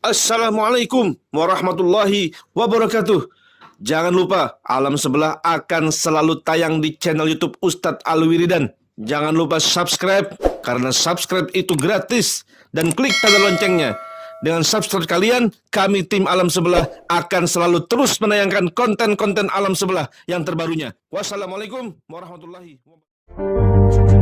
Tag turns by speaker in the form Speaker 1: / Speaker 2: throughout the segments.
Speaker 1: Assalamualaikum warahmatullahi wabarakatuh. Jangan lupa Alam Sebelah akan selalu tayang di channel YouTube Ustadz Alwiridan. Jangan lupa subscribe karena subscribe itu gratis dan klik tanda loncengnya. Dengan subscribe kalian, kami tim Alam Sebelah akan selalu terus menayangkan konten-konten Alam Sebelah yang terbarunya. Wassalamualaikum warahmatullahi wabarakatuh.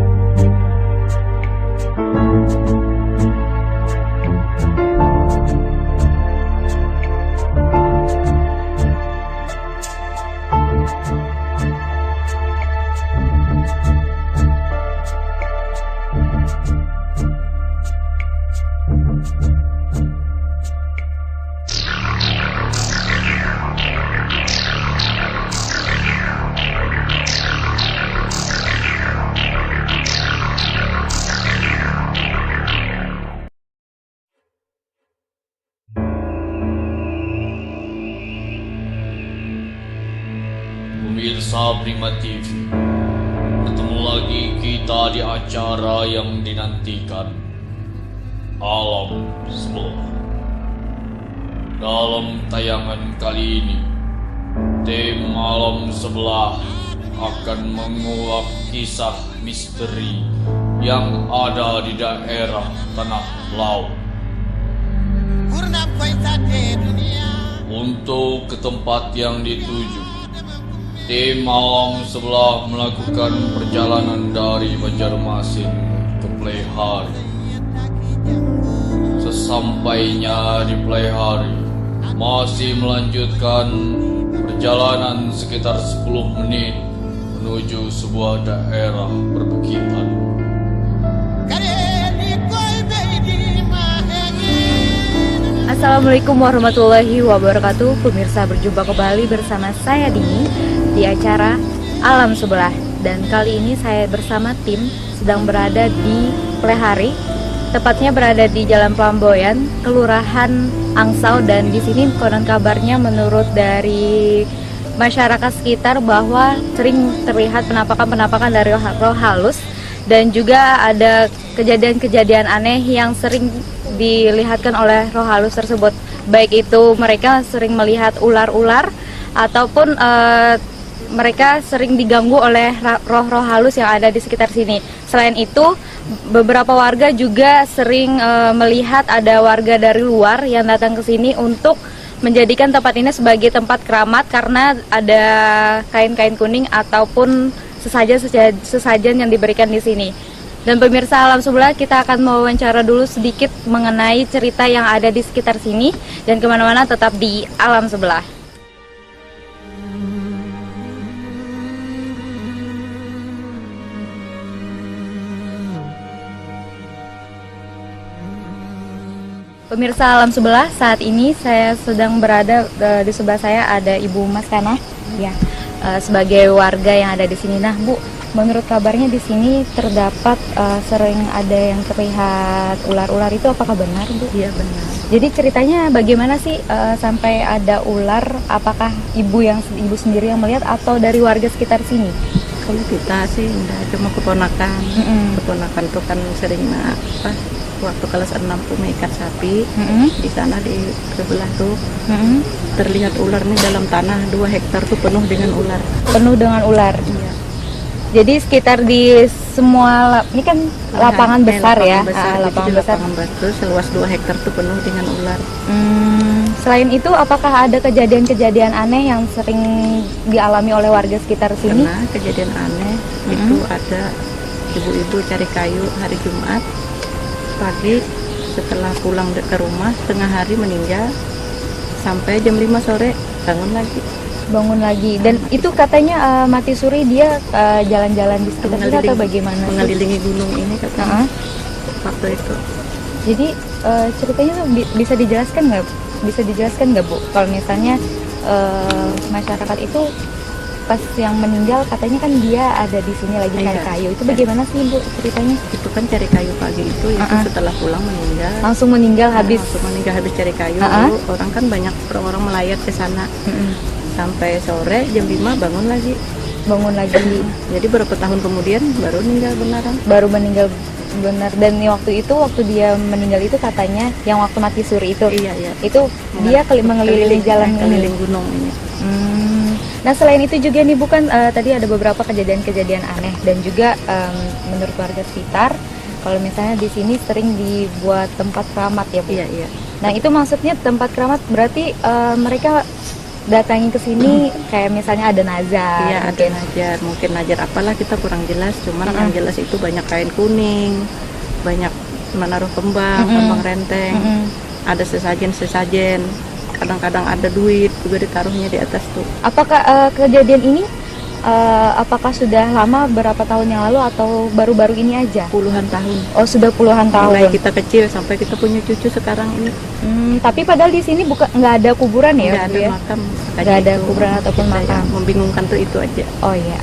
Speaker 2: Pemirsa Prima TV, bertemu lagi kita di acara yang dinantikan, Alam Sebelah. Dalam tayangan kali ini, tim Alam Sebelah akan menguak kisah misteri yang ada di daerah Tanah Laut. Untuk ke tempat yang dituju, tim Alam Sebelah melakukan perjalanan dari Banjarmasin ke Pleiari. Sesampainya di Pleiari, masih melanjutkan perjalanan sekitar 10 menit menuju sebuah daerah perbukitan.
Speaker 3: Assalamualaikum warahmatullahi wabarakatuh. Pemirsa, berjumpa kembali bersama saya Dini di acara Alam Sebelah. Dan kali ini saya bersama tim sedang berada di Pleiari, tepatnya berada di Jalan Pelamboyan, Kelurahan Angsau. Dan di sini konon kabarnya menurut dari masyarakat sekitar bahwa sering terlihat penampakan-penampakan dari roh halus, dan juga ada kejadian-kejadian aneh yang sering dilihatkan oleh roh halus tersebut. Baik itu mereka sering melihat ular-ular ataupun mereka sering diganggu oleh roh-roh halus yang ada di sekitar sini. Selain itu, beberapa warga juga sering melihat ada warga dari luar yang datang ke sini untuk menjadikan tempat ini sebagai tempat keramat karena ada kain-kain kuning ataupun sesajen yang diberikan di sini. Dan pemirsa Alam Sebelah, kita akan mewawancara dulu sedikit mengenai cerita yang ada di sekitar sini. Dan kemana-mana tetap di Alam Sebelah. Pemirsa Alam Sebelah, saat ini saya sedang berada di sebelah saya ada Ibu Mas Kana, ya, sebagai warga yang ada di sini. Nah, Bu, menurut kabarnya di sini terdapat sering ada yang terlihat ular-ular, itu apakah benar, Bu?
Speaker 4: Iya, benar.
Speaker 3: Jadi ceritanya bagaimana sih sampai ada ular? Apakah ibu sendiri yang melihat atau dari warga sekitar sini?
Speaker 4: Kalau kita sih enggak, cuma keponakan. Keponakan tuh kan sering waktu kelas 6 tuh mengikat sapi. Di sana di sebelah tuh terlihat ular nih dalam tanah 2 hektar tuh penuh dengan ular.
Speaker 3: Penuh dengan ular.
Speaker 4: Iya.
Speaker 3: Jadi sekitar di semua ini kan lapangan besar ya,
Speaker 4: Lapangan besar seluas 2 hektar tuh penuh dengan ular.
Speaker 3: Selain itu, apakah ada kejadian-kejadian aneh yang sering dialami oleh warga sekitar sini?
Speaker 4: Karena kejadian aneh itu ada ibu-ibu cari kayu hari Jumat pagi, setelah pulang ke rumah tengah hari meninggal, sampai jam 5 sore bangun lagi. Dan itu katanya mati suri, dia jalan-jalan di sekitar sini atau bagaimana? Mengelilingi gunung ini katanya waktu itu.
Speaker 3: Jadi ceritanya tuh bisa dijelaskan nggak Bu? Kalau misalnya masyarakat itu pas yang meninggal katanya kan dia ada di sini lagi cari kayu, itu bagaimana sih Bu ceritanya?
Speaker 4: Itu kan cari kayu pagi itu setelah pulang meninggal.
Speaker 3: Langsung meninggal habis
Speaker 4: cari kayu. Orang kan banyak orang melayat ke sana. Sampai sore jam 5 bangun lagi.
Speaker 3: Jadi
Speaker 4: Jadi berapa tahun kemudian baru meninggal beneran.
Speaker 3: baru meninggal Bener. Dan waktu dia meninggal itu katanya yang waktu mati suri itu.
Speaker 4: Iya, iya.
Speaker 3: Itu dia mengelilingi jalan ini.
Speaker 4: keliling gunung ini.
Speaker 3: Nah selain itu juga nih bukan tadi ada beberapa kejadian-kejadian aneh dan juga menurut warga sekitar kalau misalnya di sini sering dibuat tempat keramat ya Bu.
Speaker 4: Iya, iya.
Speaker 3: Nah itu maksudnya tempat keramat berarti mereka datangin ke sini kayak misalnya ada nazar.
Speaker 4: Iya, ada najar. Mungkin najar apalah kita kurang jelas. Cuman yang jelas itu banyak kain kuning, banyak menaruh kembang, kembang renteng. Ada sesajen. Kadang-kadang ada duit juga ditaruhnya di atas tuh.
Speaker 3: Apakah kejadian ini apakah sudah lama berapa tahun yang lalu atau baru-baru ini aja?
Speaker 4: Puluhan tahun.
Speaker 3: Oh sudah puluhan
Speaker 4: Mulai
Speaker 3: tahun.
Speaker 4: kita kecil sampai kita punya cucu sekarang ini.
Speaker 3: Tapi padahal di sini nggak ada kuburan ya,
Speaker 4: Nggak
Speaker 3: Bu,
Speaker 4: ada
Speaker 3: ya?
Speaker 4: makam.
Speaker 3: Nggak ada kuburan ataupun
Speaker 4: Kita
Speaker 3: makam.
Speaker 4: yang membingungkan tuh itu aja.
Speaker 3: Oh iya.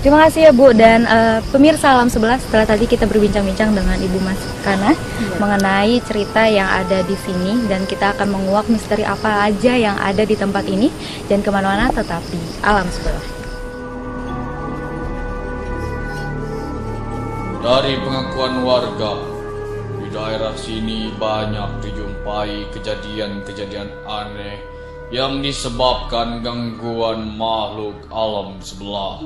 Speaker 3: Terima kasih ya Bu dan pemirsa Alam Sebelah, setelah tadi kita berbincang-bincang dengan Ibu Mas Kana mengenai cerita yang ada di sini dan kita akan menguak misteri apa aja yang ada di tempat ini dan kemana-mana tetap di Alam Sebelah.
Speaker 2: Dari pengakuan warga, di daerah sini banyak dijumpai kejadian-kejadian aneh yang disebabkan gangguan makhluk alam sebelah.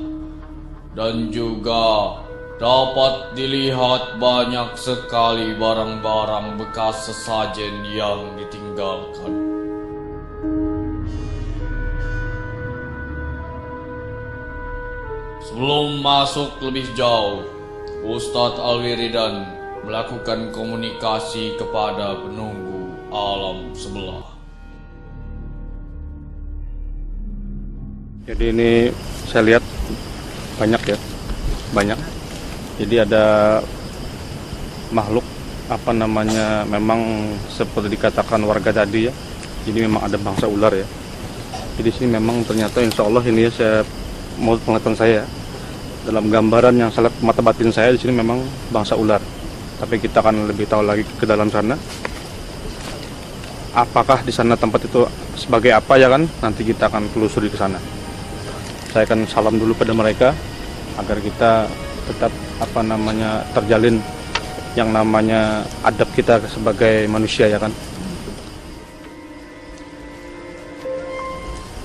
Speaker 2: Dan juga dapat dilihat banyak sekali barang-barang bekas sesajen yang ditinggalkan. Sebelum masuk lebih jauh, Ustadz Alwiridan melakukan komunikasi kepada penunggu alam sebelah.
Speaker 5: Jadi ini saya lihat banyak. Jadi ada makhluk memang seperti dikatakan warga tadi ya. Jadi memang ada bangsa ular ya. Jadi di sini memang ternyata insya Allah ini ya, saya mau penglihatan saya dalam gambaran yang saya lihat mata batin saya di sini memang bangsa ular. Tapi kita akan lebih tahu lagi ke dalam sana. Apakah di sana tempat itu sebagai apa ya kan? Nanti kita akan telusuri ke sana. Saya akan salam dulu pada mereka agar kita tetap terjalin yang namanya adab kita sebagai manusia ya kan.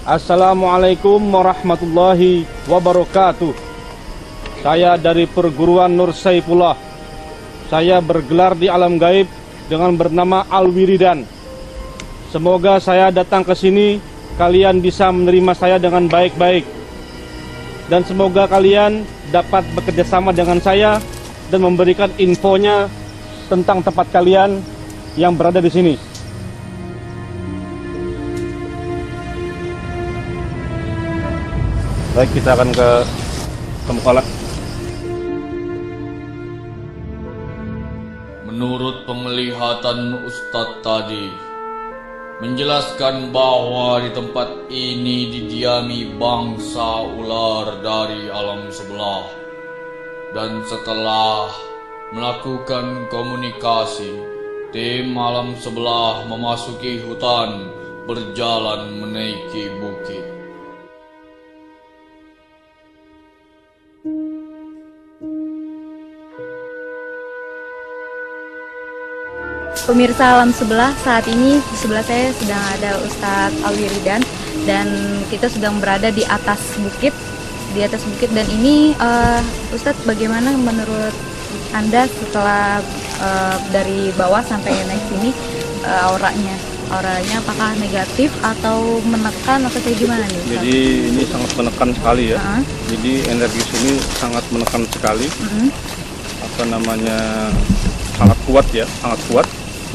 Speaker 5: Assalamualaikum warahmatullahi wabarakatuh. Saya dari perguruan Nur Saifullah. Saya bergelar di alam gaib dengan bernama Alwiridan. Semoga saya datang ke sini kalian bisa menerima saya dengan baik-baik. Dan semoga kalian dapat bekerja sama dengan saya dan memberikan infonya tentang tempat kalian yang berada di sini. Baik, kita akan ke musola.
Speaker 2: Menurut penglihatan Ustadz tadi, menjelaskan bahwa di tempat ini didiami bangsa ular dari alam sebelah. Dan setelah melakukan komunikasi, tim alam sebelah memasuki hutan, berjalan menaiki bukit.
Speaker 3: Pemirsa Alam Sebelah, saat ini di sebelah saya sedang ada Ustadz Alwiridan dan kita sedang berada di atas bukit. Dan ini Ustadz, bagaimana menurut Anda setelah dari bawah sampai naik sini auranya apakah negatif atau menekan atau kayak gimana nih Ustadz?
Speaker 5: Jadi ini sangat menekan sekali ya. Jadi energi sini sangat menekan sekali. Sangat kuat ya, sangat kuat.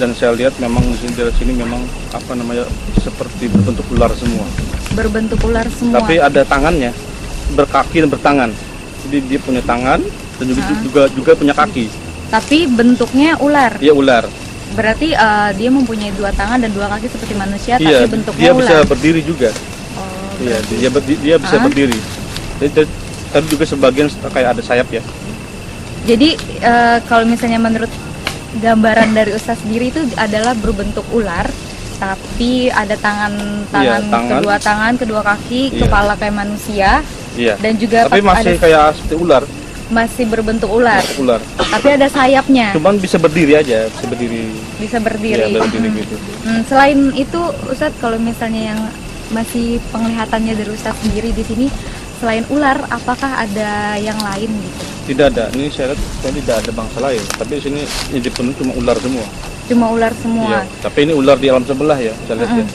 Speaker 5: Dan saya lihat memang dari sini memang seperti berbentuk ular semua.
Speaker 3: Berbentuk ular semua.
Speaker 5: Tapi ada tangannya, berkaki dan bertangan. Jadi dia punya tangan dan juga punya kaki.
Speaker 3: Tapi bentuknya ular.
Speaker 5: Iya, ular.
Speaker 3: Berarti dia mempunyai dua tangan dan dua kaki seperti manusia,
Speaker 5: Iya,
Speaker 3: tapi bentuknya
Speaker 5: dia
Speaker 3: ular.
Speaker 5: bisa berdiri juga. Iya, dia bisa berdiri. Tapi juga sebagian kayak ada sayap ya.
Speaker 3: Jadi kalau misalnya menurut gambaran dari Ustaz sendiri itu adalah berbentuk ular, tapi ada kedua tangan, kedua kaki,
Speaker 5: Iya.
Speaker 3: kepala kayak manusia,
Speaker 5: Iya.
Speaker 3: dan juga
Speaker 5: Tapi masih kayak seperti ular.
Speaker 3: masih berbentuk ular,
Speaker 5: ular.
Speaker 3: tapi ada sayapnya,
Speaker 5: Cuman bisa berdiri aja, bisa berdiri.
Speaker 3: bisa berdiri.
Speaker 5: Ya, berdiri gitu.
Speaker 3: Selain itu, Ustadz, kalau misalnya yang masih penglihatannya dari Ustadz sendiri di sini, selain ular, apakah ada yang lain gitu?
Speaker 5: Tidak ada. Ini saya lihat tidak ada bangsa lain. Tapi di sini yang dipenuhi cuma ular semua.
Speaker 3: Cuma ular semua.
Speaker 5: Iya. Tapi ini ular di alam sebelah ya, saya lihat ya.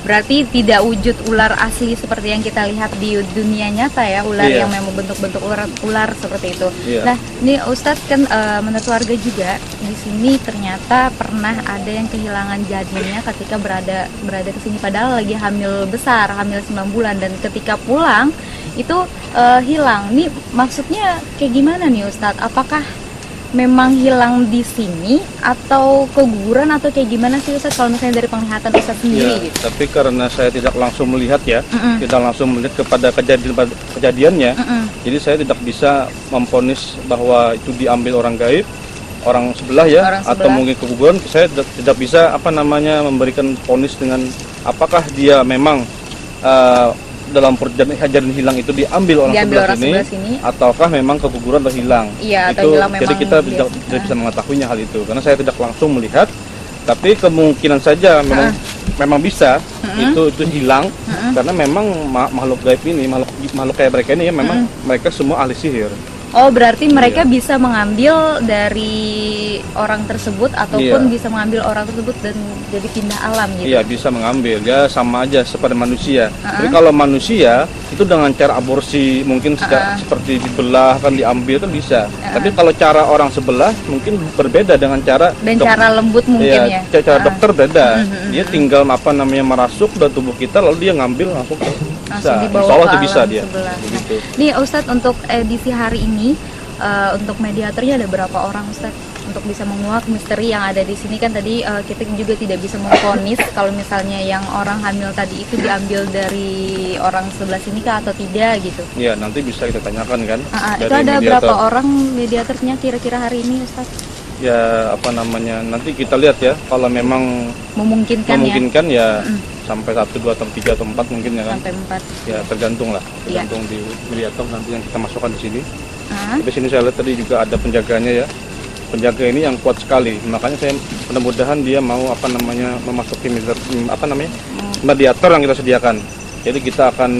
Speaker 3: Berarti tidak wujud ular asli seperti yang kita lihat di dunia nyata ya, ular
Speaker 5: Iya.
Speaker 3: yang memang bentuk-bentuk ular seperti itu.
Speaker 5: Iya.
Speaker 3: Nah, ini Ustadz kan menurut warga juga di sini ternyata pernah ada yang kehilangan janinnya ketika berada ke sini, padahal lagi hamil besar, hamil 9 bulan, dan ketika pulang itu hilang. Nih maksudnya kayak gimana nih Ustadz? Apakah memang hilang di sini atau keguguran atau kayak gimana sih Ustadz kalau misalnya dari penglihatan Ustadz sendiri
Speaker 5: Ya,
Speaker 3: gitu?
Speaker 5: tapi karena saya tidak langsung melihat ya, tidak langsung melihat kepada kejadiannya, jadi saya tidak bisa memvonis bahwa itu diambil orang gaib, orang sebelah ya,
Speaker 3: Orang
Speaker 5: atau
Speaker 3: sebelah.
Speaker 5: mungkin keguguran. Saya tidak bisa memberikan vonis dengan apakah dia memang dalam perjalanan hilang itu diambil orang sebelah sini, ataukah memang keguguran atau hilang.
Speaker 3: Iya, atau
Speaker 5: Itu
Speaker 3: hilang
Speaker 5: jadi
Speaker 3: memang
Speaker 5: kita
Speaker 3: biasa.
Speaker 5: tidak bisa mengetahuinya hal itu karena saya tidak langsung melihat, tapi kemungkinan saja memang bisa itu hilang karena memang makhluk gaib ini, makhluk kayak mereka ini ya, memang mereka semua ahli sihir.
Speaker 3: Oh, berarti mereka
Speaker 5: Iya.
Speaker 3: bisa mengambil dari orang tersebut ataupun
Speaker 5: Iya.
Speaker 3: bisa mengambil orang tersebut dan jadi pindah alam gitu.
Speaker 5: Iya, bisa mengambil ya, sama aja seperti manusia. Jadi kalau manusia itu dengan cara aborsi mungkin seperti dibelah kan, diambil kan bisa. Tapi kalau cara orang sebelah mungkin berbeda dengan cara
Speaker 3: Dan cara lembut mungkin ya.
Speaker 5: Iya, cara dokter beda. Dia tinggal merasuk ke tubuh kita lalu dia ngambil langsung bisa.
Speaker 3: Langsung dibawa
Speaker 5: Insya Allah
Speaker 3: ke
Speaker 5: itu bisa
Speaker 3: alam
Speaker 5: dia.
Speaker 3: sebelah.
Speaker 5: Begitu.
Speaker 3: Nih Ustadz, untuk edisi hari ini untuk mediatornya ada berapa orang Ustadz? Untuk bisa menguak misteri yang ada di sini kan tadi kita juga tidak bisa memvonis kalau misalnya yang orang hamil tadi itu diambil dari orang sebelah sini kah atau tidak gitu.
Speaker 5: Iya, nanti bisa kita tanyakan kan.
Speaker 3: Itu
Speaker 5: dari
Speaker 3: ada
Speaker 5: mediator.
Speaker 3: berapa orang mediatornya kira-kira hari ini Ustadz?
Speaker 5: Ya nanti kita lihat ya, kalau memang
Speaker 3: Memungkinkan
Speaker 5: ya sampai 1, 2, atau 3 atau 4 mungkin ya kan.
Speaker 3: sampai 4.
Speaker 5: Ya tergantung lah,
Speaker 3: Iya.
Speaker 5: tergantung di mediator nanti yang kita masukkan di sini. Tapi sini saya lihat tadi juga ada penjaganya ya. Penjaga ini yang kuat sekali, makanya saya mudah-mudahan dia mau memasuki mediator yang kita sediakan. Jadi kita akan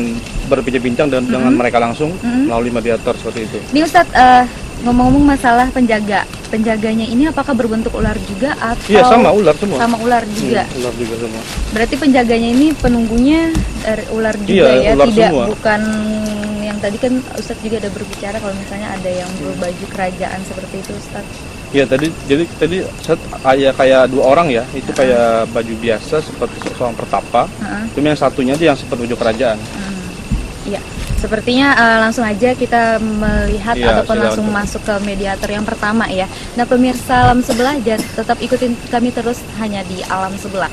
Speaker 5: berbincang-bincang dengan mereka langsung melalui mediator seperti itu.
Speaker 3: Ini Ustadz, ngomong-ngomong masalah penjaganya ini apakah berbentuk ular juga atau?
Speaker 5: Iya, sama ular semua.
Speaker 3: Sama ular juga.
Speaker 5: Ular juga semua.
Speaker 3: Berarti penjaganya ini penunggunya dari ular juga
Speaker 5: Iya,
Speaker 3: ya,
Speaker 5: ular
Speaker 3: tidak
Speaker 5: semua.
Speaker 3: bukan yang tadi kan Ustadz juga ada berbicara kalau misalnya ada yang berbaju kerajaan seperti itu Ustadz.
Speaker 5: Iya jadi kayak 2 orang ya, itu kayak baju biasa seperti seorang pertapa. Cuma yang satunya aja yang seperti baju kerajaan.
Speaker 3: Iya. Sepertinya langsung aja kita melihat
Speaker 5: Iya,
Speaker 3: ataupun
Speaker 5: silakan.
Speaker 3: langsung masuk ke mediator yang pertama ya. Nah pemirsa Alam Sebelah, tetap ikutin kami terus hanya di Alam Sebelah.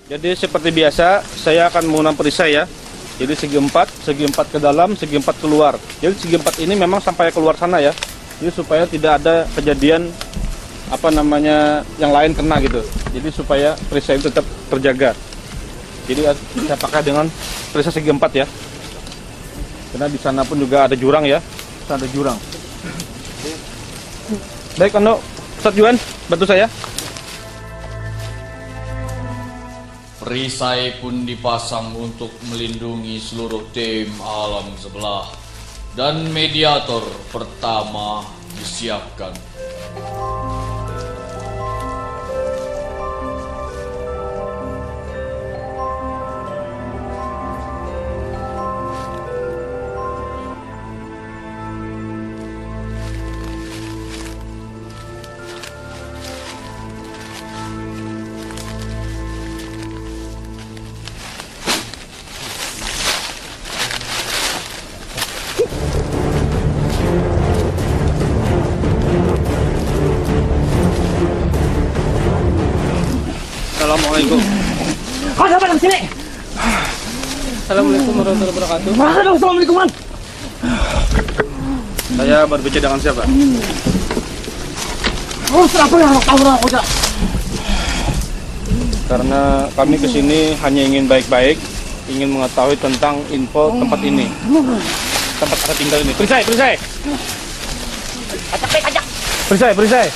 Speaker 5: Jadi seperti biasa saya akan menggunakan perisai ya. Jadi segi 4 ke dalam, segi 4 keluar. Jadi segi 4 ini memang sampai keluar sana ya. Jadi supaya tidak ada kejadian yang lain kena gitu. Jadi supaya perisai itu tetap terjaga. Jadi saya pakai dengan perisai segi 4 ya. Karena di sana pun juga ada jurang ya. Ada jurang. Baik, Ustadz Juan, bantu saya.
Speaker 2: Perisai pun dipasang untuk melindungi seluruh tim Alam Sebelah. Dan mediator pertama disiapkan.
Speaker 5: Assalamualaikum.
Speaker 6: Ada apa di sini?
Speaker 5: Assalamualaikum warahmatullahi wabarakatuh.
Speaker 6: Assalamualaikum.
Speaker 5: Saya berbicara dengan siapa?
Speaker 6: Oh, siapa yang tahu aku aja?
Speaker 5: Karena kami kesini hanya ingin baik-baik, ingin mengetahui tentang info tempat ini, tempat saya tinggal ini. Perisai. Perisai.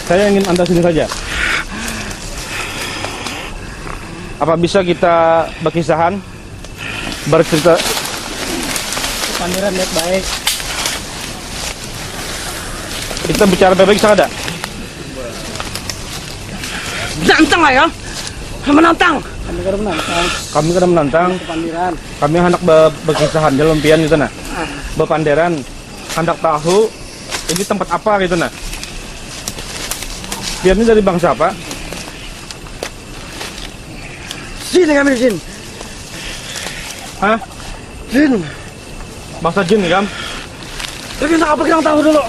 Speaker 5: Saya ingin Anda sini saja. Apa bisa kita berkisahan, bercerita?
Speaker 6: Pangeran baik-baik.
Speaker 5: Kita bicara baik-baik bisa ada?
Speaker 6: Nantang lah ya. Menantang.
Speaker 5: Kami kada menantang.
Speaker 6: Pangeran.
Speaker 5: Kami hendak berkisahan dalam pian gitu nah. Berpanderan, hendak tahu ini tempat apa gitu nah. Pian ini dari bangsa apa?
Speaker 6: Jin kami jin.
Speaker 5: Hah?
Speaker 6: Jin.
Speaker 5: Bangsa jin kan?
Speaker 6: Tapi apa kita tahu dulu.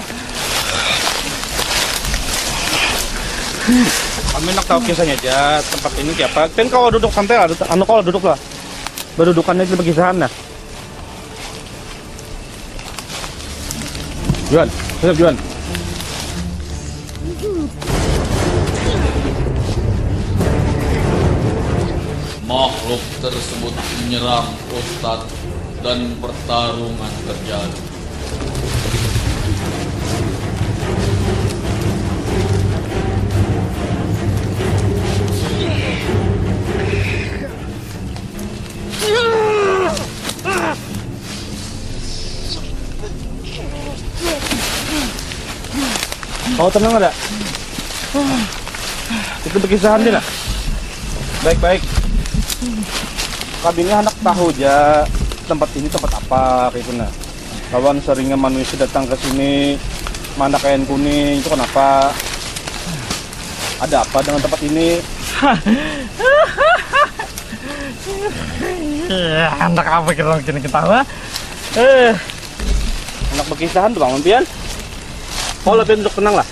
Speaker 5: Kami nak tahu kisahnya aja tempat ini siapa. Kan kalau duduk santai lah, kalau duduk lah. Berdudukannya itu berkisahan nah. Juan, siap Juan.
Speaker 2: Makhluk tersebut menyerang Ustadz dan pertarungan terjadi.
Speaker 5: Kau tenang ada? Itu berkisahan dia nak. Baik-baik. Kami ini hendak tahu aja tempat ini tempat apa kayak gitu nah. Kawan seringnya manusia datang ke sini, mana kain kuning itu kenapa? Ada apa dengan tempat ini?
Speaker 6: Anak apa kita kini ketawa?
Speaker 5: Hendak berkisahan tuh Bang Pian. Oh lebih duduk tenang lah.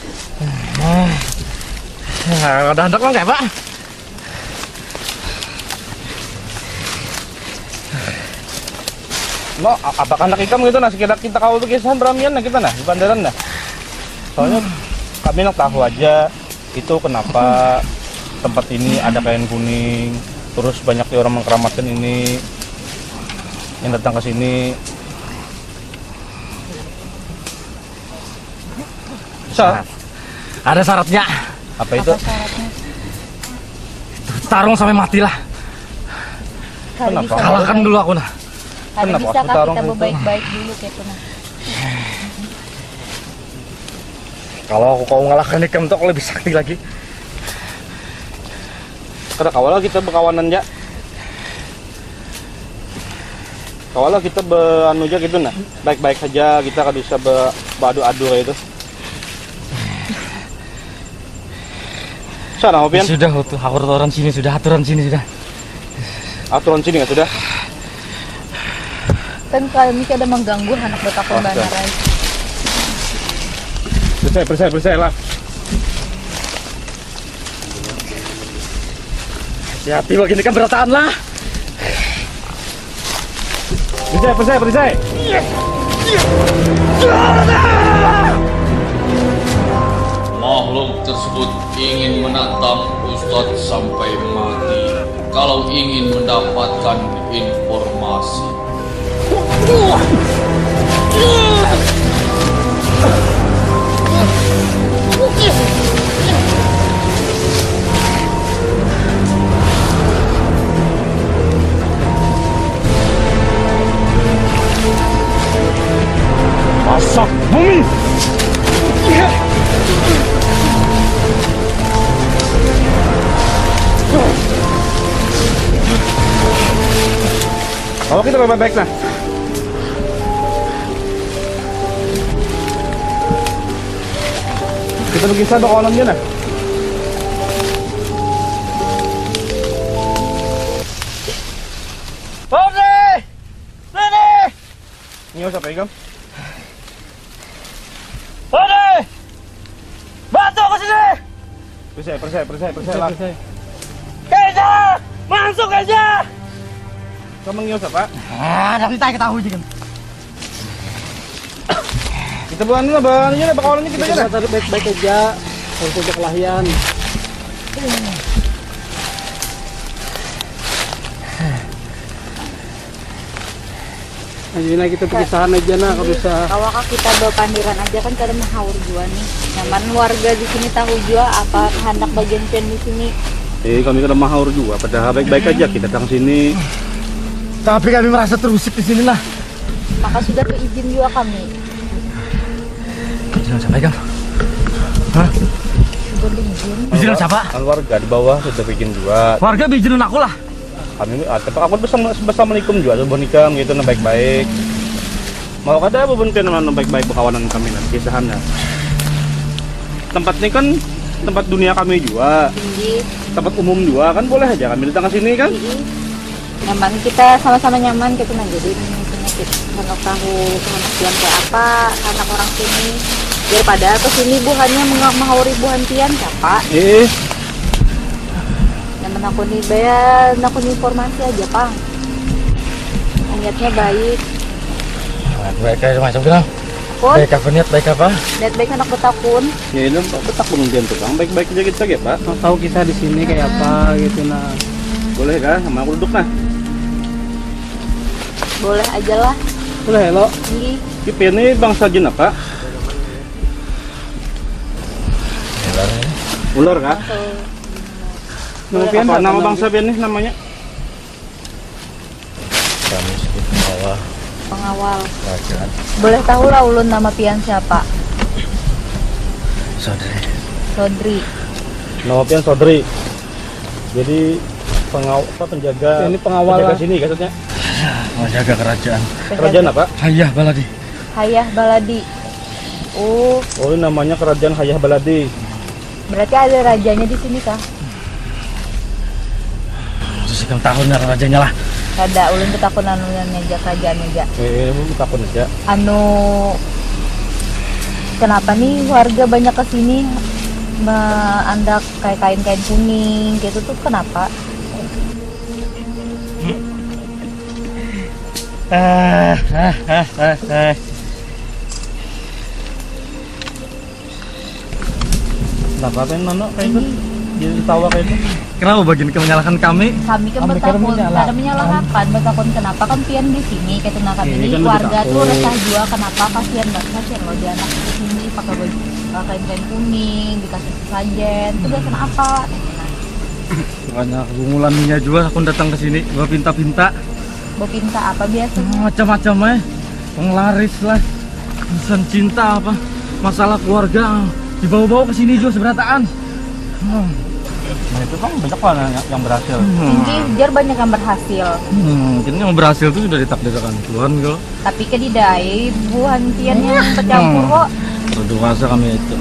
Speaker 6: Ada anak lah nggak Pak?
Speaker 5: No, apakah anak ikam gitu nah sekitar kita kau berkisahan beramian nah kita nah di bandaran nah. Soalnya kami nak tahu aja itu kenapa tempat ini ada kain kuning, terus banyak orang mengkeramatkan ini yang datang ke sini.
Speaker 6: Ada syaratnya.
Speaker 5: Apa itu?
Speaker 6: Tarung sampai mati lah.
Speaker 5: Kenapa?
Speaker 6: Kalahkan dulu aku nah.
Speaker 3: Ada
Speaker 5: Kenapa
Speaker 3: bisa
Speaker 5: aku
Speaker 3: kah
Speaker 5: tarung
Speaker 3: kita
Speaker 5: itu?
Speaker 3: berbaik-baik dulu kayak itu nah.
Speaker 6: Kalau aku kau ngalahkan ikam tuh aku lebih sakti lagi.
Speaker 5: Karena kawalah kita berkawanan ya. Kawalah kita beranu aja gitu nah. Baik-baik saja kita kan bisa beradu-adu kayak itu. Sana Pian?
Speaker 6: Sudah aturan sini sudah.
Speaker 5: Aturan sini nggak sudah?
Speaker 3: Kan kalian ini ada mengganggu anak bertakun banarai.
Speaker 5: Bersih lah.
Speaker 6: Hati-hati lo gini kan berataan lah.
Speaker 5: Bersih.
Speaker 2: Makhluk tersebut ingin menantang Ustadz sampai mati. Kalau ingin mendapatkan informasi.
Speaker 5: Masak bumi. Kalau kita baik-baik nah. Kita berkisah bakalan dia nah. Ini siapa Igam?
Speaker 6: Bantu ke sini.
Speaker 5: Bersih lah.
Speaker 6: Keja, masuk Keja.
Speaker 5: Kamu ngius apa?
Speaker 6: Nanti kita tahu juga.
Speaker 5: Kita bukan lah bang, ini bakalannya kita aja.
Speaker 6: Kita baik-baik aja. Harus untuk kelahian.
Speaker 5: Nah, kita perpisahan aja nah kalau bisa.
Speaker 3: Kalau kita bawa pandiran aja kan kada mahaur jua nih. Nyaman warga di sini tahu jua apa hendak bagian pian di sini.
Speaker 5: Kami kada mahaur juga, padahal baik-baik aja kita datang sini.
Speaker 6: Tapi kami merasa terusik di sini lah.
Speaker 3: Maka sudah keizin jua kami.
Speaker 6: Izin siapa kan? Hah?
Speaker 3: Sudah berizin.
Speaker 6: Izin siapa?
Speaker 5: Kan warga di bawah sudah bikin juga.
Speaker 6: Warga izinin aku lah.
Speaker 5: Kami aku bersama-assalamualaikum juga subhan nikam gitu nah baik-baik. Mau kada bubun pian nah baik-baik kawanan kami nanti kisahan nah. Tempat ini kan tempat dunia kami juga.
Speaker 3: Tinggi.
Speaker 5: Tempat umum juga kan boleh aja kami datang ke sini kan.
Speaker 3: Nyaman, kita sama-sama nyaman gitu nah. Jadi penyakit hendak tahu pengertian kayak apa anak orang sini. Daripada ke sini buhannya mengauri buhan tian siapa? Nyaman aku nih bayar, aku nih informasi aja Pang. Niatnya baik.
Speaker 6: Baik aja macam bilang.
Speaker 3: Pun,
Speaker 6: Baik apa niat, baik apa?
Speaker 3: lihat baik anak betakun.
Speaker 5: Ya ini betak penuntian tuh bang, baik-baik aja kita ya pak.
Speaker 7: Mau tahu kisah di sini kayak apa gitu nah.
Speaker 5: Boleh kan? Sama aku duduk nah.
Speaker 3: Boleh aja lah.
Speaker 7: Boleh lo.
Speaker 3: Nih,
Speaker 5: Kita ini bangsa jin apa? Ular kah?
Speaker 7: Nama pian
Speaker 5: Apa
Speaker 7: tak
Speaker 5: nama
Speaker 7: kenal.
Speaker 5: bangsa pian nih namanya?
Speaker 6: Kami sedikit bawah
Speaker 3: pengawal.
Speaker 6: kerajaan
Speaker 3: Boleh tahu lah ulun nama pian siapa?
Speaker 6: saudari.
Speaker 3: Sodri.
Speaker 5: Nama pian Sodri. Jadi penjaga.
Speaker 7: Ya, ini pengawal
Speaker 5: penjaga
Speaker 7: lah.
Speaker 5: sini maksudnya.
Speaker 6: Mau jaga kerajaan.
Speaker 5: Kerajaan apa?
Speaker 6: Hayah baladi.
Speaker 3: Hayah Baladi. Oh,
Speaker 5: Oh ini namanya Kerajaan Hayah Baladi.
Speaker 3: berarti ada rajanya di sini kah?
Speaker 6: Sesekam tahun rajanya lah.
Speaker 3: Ada ulun ketakutan ulun aja kerajaan aja.
Speaker 5: Ini takut aja.
Speaker 3: Anu, kenapa nih warga banyak kesini andak kayak kain-kain kuning gitu tuh kenapa?
Speaker 5: Kenapa pengen nono kayak itu? Jadi tawa kayak itu.
Speaker 6: Kenapa bagian menyalahkan kami?
Speaker 3: Kami kan bertakun, ada menyalahkan bertakun kenapa kan pian di sini kayak tenaga
Speaker 5: Ini
Speaker 3: ini
Speaker 5: kan
Speaker 3: warga
Speaker 5: lebih
Speaker 3: tuh
Speaker 5: takut.
Speaker 3: resah juga kenapa kasihan banget kasihan loh dia anak di sini pakai baju kain-kain kuning dikasih sesajen itu biasanya apa?
Speaker 6: Makanya gumulan minyak juga aku datang ke sini bawa pinta-pinta
Speaker 3: Mau pinta apa biasanya?
Speaker 6: macam-macam penglaris lah, pesan cinta apa, masalah keluarga dibawa-bawa ke sini juga seberataan.
Speaker 5: Nah itu kan banyak lah yang berhasil.
Speaker 3: Tinggi jar banyak yang berhasil
Speaker 6: Mungkin yang berhasil itu sudah ditakdirkan Tuhan kalau
Speaker 3: tapi kedidai buhan pian yang tercampur kok.
Speaker 6: berdewasa kami itu.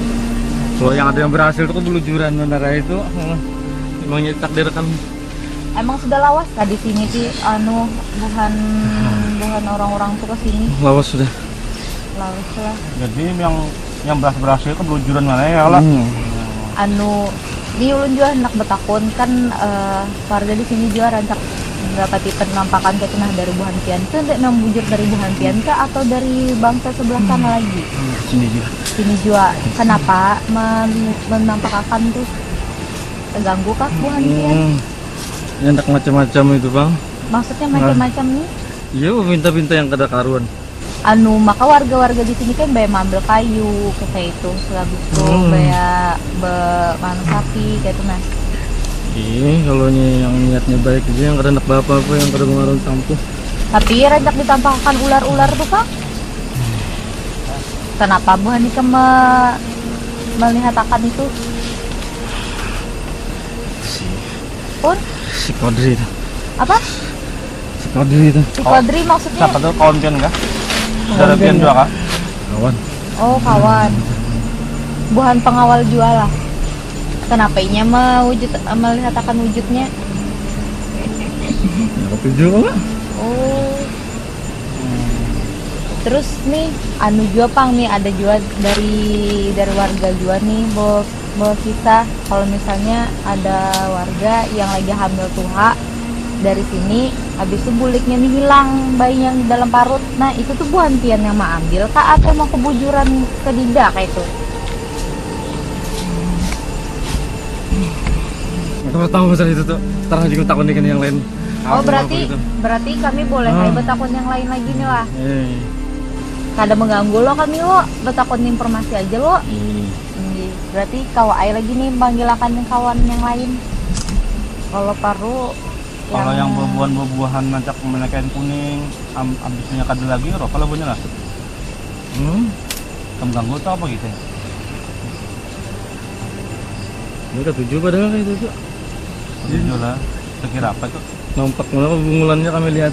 Speaker 6: Kalau yang ada yang berhasil itu kan belujuran menara itu, emangnya ditakdirkan.
Speaker 3: Emang sudah lawas kah di sini sih anu buhan orang-orang tuh ke sini
Speaker 6: Lawas sudah.
Speaker 3: lawas lah.
Speaker 5: Jadi yang berhasil itu belujuran mana ya lah.
Speaker 3: Anu di ulun juga hendak betakun kan warga di sini juga rancak mendapati penampakan kayak nah dari buhan pian itu memang bujur dari buhan pian kah atau dari bangsa sebelah sana lagi
Speaker 6: Sini juga.
Speaker 3: sini juga kenapa menampakkan tuh terganggu kah buhan pian
Speaker 6: Enak macam-macam itu bang.
Speaker 3: maksudnya macam-macam nih
Speaker 6: Iya minta-minta yang kada karuan.
Speaker 3: anu maka warga-warga di sini kan bayar ambil kayu kayak itu habis itu bayar mana sapi kayak itu nah
Speaker 6: Iya kalau yang niatnya baik aja yang kada nak apa-apa yang kada mengarun tampuh.
Speaker 3: tapi rancak ditampakkan ular-ular tuh kak kenapa Bu Hanika melihat akan itu pun
Speaker 6: Si Kodri itu.
Speaker 3: apa
Speaker 6: Si Kodri itu.
Speaker 3: si Kodri maksudnya
Speaker 5: Siapa tuh kawan pian kah? Saudara pian juga kah?
Speaker 6: Kawan.
Speaker 3: oh kawan buhan pengawal jualah kenapa inya melihat akan wujudnya
Speaker 6: Ya kopi juga lah.
Speaker 3: oh terus nih anu juga pang nih ada juga dari warga juga nih bawa kisah kalau misalnya ada warga yang lagi hamil tuha dari sini habis itu buliknya nih hilang bayi yang dalam parut nah itu tuh buhan pian yang mau ambil kak atau mau kebujuran ke Dinda kayak itu
Speaker 6: Kalau tahu masalah itu tuh, ntar juga takut dengan yang lain.
Speaker 3: Oh berarti kami boleh kayak betakon yang lain lagi nih lah. Kada mengganggu lo kami lo, betakon informasi aja lo. Berarti kawa ai lagi nih panggilakan yang kawan yang lain. Kalau paru
Speaker 5: Kalau yang buah-buahan ngajak menakain kuning, ambisnya kada lagi, roh kalau punya lah. Kamu ganggu atau apa gitu?
Speaker 6: Ini udah 7 padahal kayak 7.
Speaker 5: Tujuh lah. Sekira apa itu?
Speaker 6: Nampak malah bungulannya kami lihat.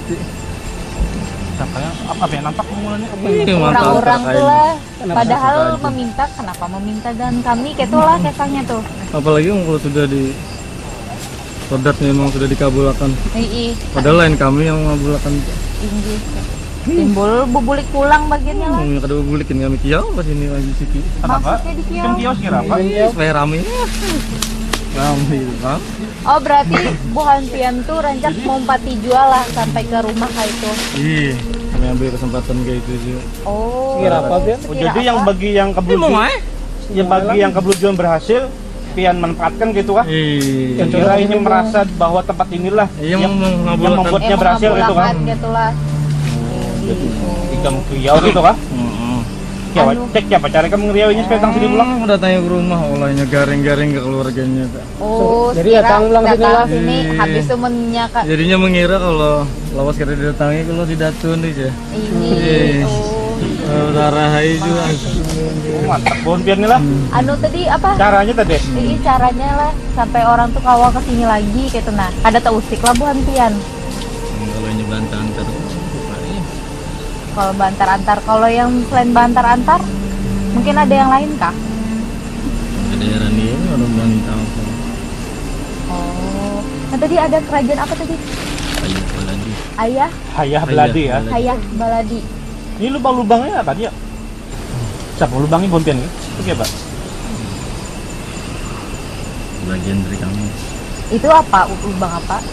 Speaker 5: Siapa yang apa yang nampak bungulannya?
Speaker 3: orang-orang tuh lah. Padahal meminta, kenapa meminta dan kami ketulah kesahnya tuh.
Speaker 6: Apalagi kalau sudah di Sodat memang sudah dikabulkan. Padahal lain kami yang mengabulkan.
Speaker 3: Tinggi. Timbul bubulik pulang bagiannya lah.
Speaker 6: Kada bubulikin kami kiau pas ini lagi siki.
Speaker 3: Maksudnya di
Speaker 5: Kan kios kira apa?
Speaker 6: Supaya rame. Rame, Bang.
Speaker 3: Oh berarti Bu Hantian tuh rancak mau empati jual lah sampai ke rumah kayak itu.
Speaker 6: Iya, kami ambil kesempatan kayak itu juga.
Speaker 3: Oh.
Speaker 7: Kira apa, Pian?
Speaker 5: Jadi yang bagi yang keblujuan berhasil, Pian manfaatkan gitu kah?
Speaker 6: Iya.
Speaker 5: Kira ini merasa bahwa tempat inilah
Speaker 6: yang
Speaker 5: yang
Speaker 6: mengabulkan.
Speaker 5: membuatnya berhasil gitu kan?
Speaker 3: Gitulah.
Speaker 5: Ikan riau gitu kah? Ya, cek siapa cara kamu ngeriaunya supaya datang sini pulang?
Speaker 6: Datangnya ke rumah, olahnya garing-garing ke keluarganya.
Speaker 3: Oh,
Speaker 7: Jadi datang pulang sini lah.
Speaker 3: sini habis temennya kak
Speaker 6: Jadinya mengira kalau lawas kada didatangi kalau didatun aja.
Speaker 3: ini.
Speaker 6: Darah itu.
Speaker 5: Mantap bon Pian nih lah.
Speaker 3: Anu tadi apa?
Speaker 5: Caranya tadi.
Speaker 3: Ini caranya lah sampai orang tuh kawal kesini lagi gitu nah. Ada tak usik lah Bu Hantian.
Speaker 6: Kalau ini bantar-antar.
Speaker 3: Kalau bantar-antar, kalau yang selain bantar-antar, mungkin ada yang lain kah?
Speaker 6: Ada Rani, orang bantang.
Speaker 3: Oh, nah tadi ada kerajaan apa tadi?
Speaker 6: Ayah Baladi.
Speaker 3: Ayah,
Speaker 5: Hayah beladi ya.
Speaker 3: Ayah Baladi.
Speaker 5: Ini lubang-lubangnya apa dia? Siapa lubangnya bon Pian nih? Itu kayak apa?
Speaker 6: Bagian dari kami.
Speaker 3: Itu apa? Lubang apa?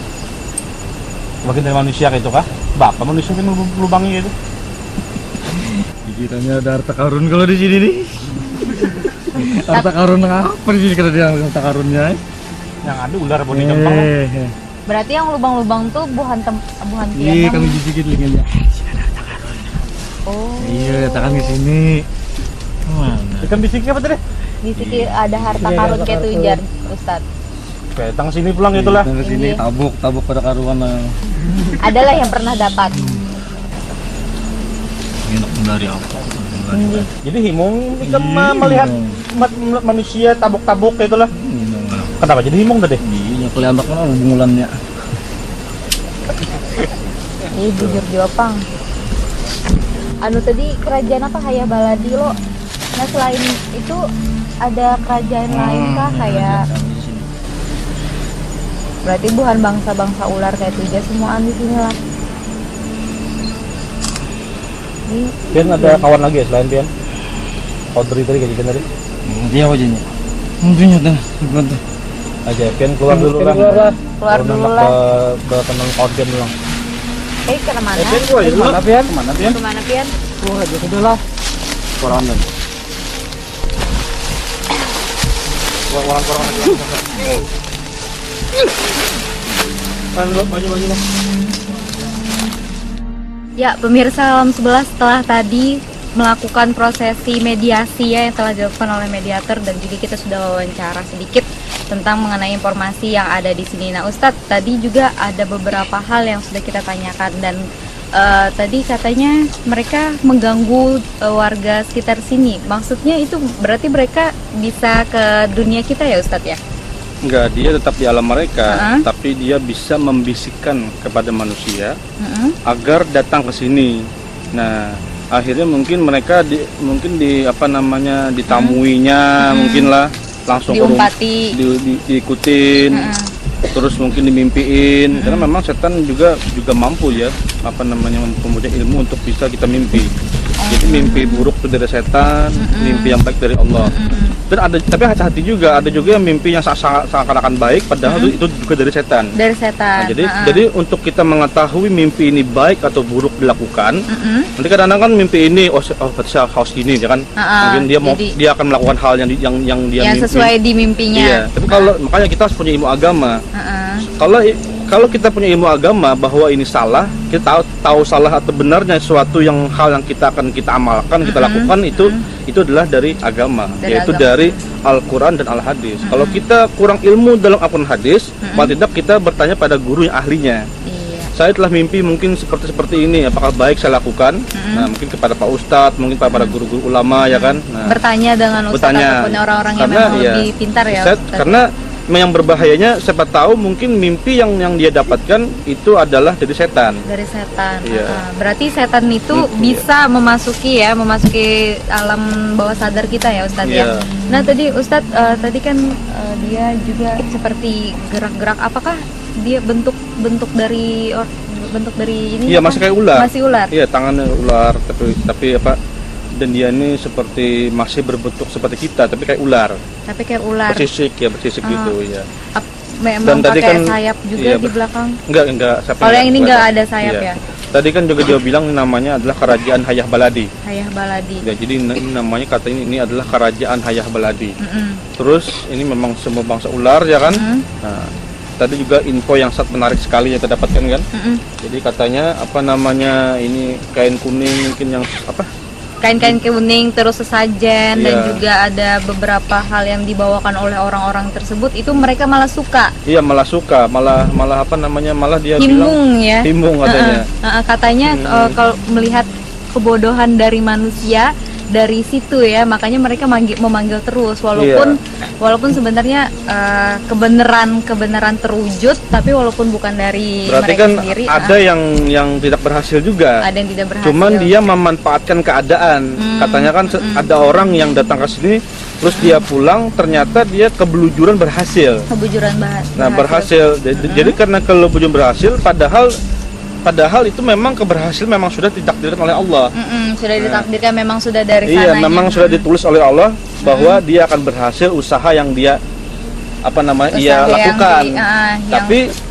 Speaker 5: Bagian dari manusia kayak itu kah? Bapak manusia kan lubangnya gitu.
Speaker 6: Dikiranya ada harta karun kalau di sini nih. Harta karun apa di sini kada ada harta karunnya?
Speaker 5: Yang ada ular bon di Jepang.
Speaker 3: Berarti yang lubang-lubang tuh Bu Hantian.
Speaker 6: Iya, kami sedikit lagi aja.
Speaker 3: Oh.
Speaker 6: Iya, datang ke sini. Mana?
Speaker 5: Ikan bisiknya apa tadi?
Speaker 3: Di sini ada harta karun kayak itu Jar, Ustad.
Speaker 5: Supaya datang sini pulang itulah.
Speaker 6: Datang ke sini tabuk pada karuan lah.
Speaker 3: Adalah yang pernah dapat.
Speaker 6: Enak dari apa?
Speaker 5: Jadi himung ikan melihat manusia tabuk-tabuk kayak itulah. Kenapa jadi himung tadi?
Speaker 6: Iya, kelihatan kan bungulannya.
Speaker 3: Jujur Jopang. Anu tadi kerajaan apa Hayah Baladi lo? Nah selain itu ada kerajaan lain kah kayak? Berarti bukan bangsa-bangsa ular kayak itu aja semuaan di sini lah.
Speaker 5: Pian ada kawan lagi ya selain Pian? Audrey tadi kayak tadi?
Speaker 6: Dia wajahnya. Mungkin ada.
Speaker 5: Aja Pian keluar dulu lah.
Speaker 3: Keluar dulu lah.
Speaker 5: Ke teman Audrey dulu.
Speaker 3: Kemana?
Speaker 5: Pian keluar aja dulu. Kemana Pian?
Speaker 3: Kemana Pian?
Speaker 7: Keluar aja sudah lah.
Speaker 5: Korangan. Orang-orang lagi. Baju-baju.
Speaker 3: Ya, pemirsa Alam Sebelah setelah tadi melakukan prosesi mediasi ya yang telah dilakukan oleh mediator dan juga kita sudah wawancara sedikit tentang mengenai informasi yang ada di sini. Nah, Ustadz, tadi juga ada beberapa hal yang sudah kita tanyakan dan tadi katanya mereka mengganggu warga sekitar sini. Maksudnya itu berarti mereka bisa ke dunia kita ya, Ustadz ya?
Speaker 8: Enggak, dia tetap di alam mereka, tapi dia bisa membisikkan kepada manusia agar datang ke sini. Nah, akhirnya mungkin mereka ditamuinya, mungkin lah langsung
Speaker 3: diumpati,
Speaker 8: diikutin, terus mungkin dimimpiin. Karena memang setan juga mampu ya, mempunyai ilmu untuk bisa kita mimpi. Jadi mimpi buruk itu dari setan, mimpi yang baik dari Allah. Dan tapi hati-hati juga, ada juga yang mimpi yang seakan-akan baik, padahal itu juga dari setan.
Speaker 3: Dari setan.
Speaker 8: Nah, jadi untuk kita mengetahui mimpi ini baik atau buruk dilakukan, nanti kadang-kadang kan mimpi ini, berarti saya harus gini, ya kan? Mungkin dia akan melakukan hal yang dia
Speaker 3: yang
Speaker 8: mimpi.
Speaker 3: sesuai di mimpinya.
Speaker 8: Iya. Tapi makanya kita harus punya ilmu agama. Kalau Kalau kita punya ilmu agama bahwa ini salah, kita tahu salah atau benarnya suatu hal yang kita amalkan, kita lakukan itu adalah dari agama, yaitu dari Al-Quran dan Al-Hadis. Kalau kita kurang ilmu dalam Al-Quran Hadis, paling tidak kita bertanya pada guru yang ahlinya. Saya telah mimpi mungkin seperti ini, apakah baik saya lakukan? Nah, mungkin kepada Pak Ustadz, mungkin kepada guru-guru ulama, ya kan? Nah,
Speaker 3: bertanya dengan Ustadz ataupun orang-orang yang memang lebih pintar ya, Ustadz.
Speaker 8: Karena yang berbahayanya, siapa tahu mungkin mimpi yang dia dapatkan itu adalah dari setan.
Speaker 3: Dari setan.
Speaker 8: Iya.
Speaker 3: Berarti setan itu bisa memasuki alam bawah sadar kita ya, Ustadz ya. Nah tadi Ustadz tadi kan dia juga seperti gerak-gerak, apakah dia bentuk dari ini?
Speaker 8: Iya, masih kayak ular.
Speaker 3: Masih ular.
Speaker 8: Iya, tangannya ular, tapi dan dia ini seperti masih berbentuk seperti kita, tapi kayak ular.
Speaker 3: Tapi kayak ular.
Speaker 8: Bersisik gitu ya.
Speaker 3: Memang pakai sayap juga di belakang?
Speaker 8: Enggak.
Speaker 3: Kalau yang ini enggak ada sayap ya?
Speaker 8: Tadi kan juga dia bilang namanya adalah Kerajaan Hayah Baladi.
Speaker 3: Hayah Baladi.
Speaker 8: Ya, jadi ini namanya katanya ini adalah Kerajaan Hayah Baladi. Terus ini memang semua bangsa ular ya kan? Nah, tadi juga info yang sangat menarik sekali yang kita dapatkan kan? Jadi katanya ini kain kuning mungkin yang
Speaker 3: kain-kain kuning, terus sesajen, dan juga ada beberapa hal yang dibawakan oleh orang-orang tersebut, itu mereka malah suka.
Speaker 8: Iya, malah suka, malah malah dia
Speaker 3: himbung
Speaker 8: bilang himbung katanya.
Speaker 3: Katanya kalau melihat kebodohan dari manusia dari situ ya, makanya mereka memanggil terus walaupun sebenarnya kebenaran terwujud, tapi walaupun bukan dari
Speaker 8: berarti
Speaker 3: mereka
Speaker 8: kan
Speaker 3: sendiri.
Speaker 8: Ada yang tidak berhasil juga.
Speaker 3: Ada yang tidak berhasil.
Speaker 8: Cuman dia memanfaatkan keadaan. Katanya kan ada orang yang datang ke sini, terus dia pulang, ternyata dia kebelujuran berhasil. Berhasil. Jadi karena kebelujuran berhasil, padahal itu memang keberhasilan memang sudah ditakdirkan oleh Allah.
Speaker 3: Sudah ditakdirkan, memang sudah dari
Speaker 8: sananya. Iya, memang sudah ditulis oleh Allah bahwa dia akan berhasil usaha yang dia lakukan.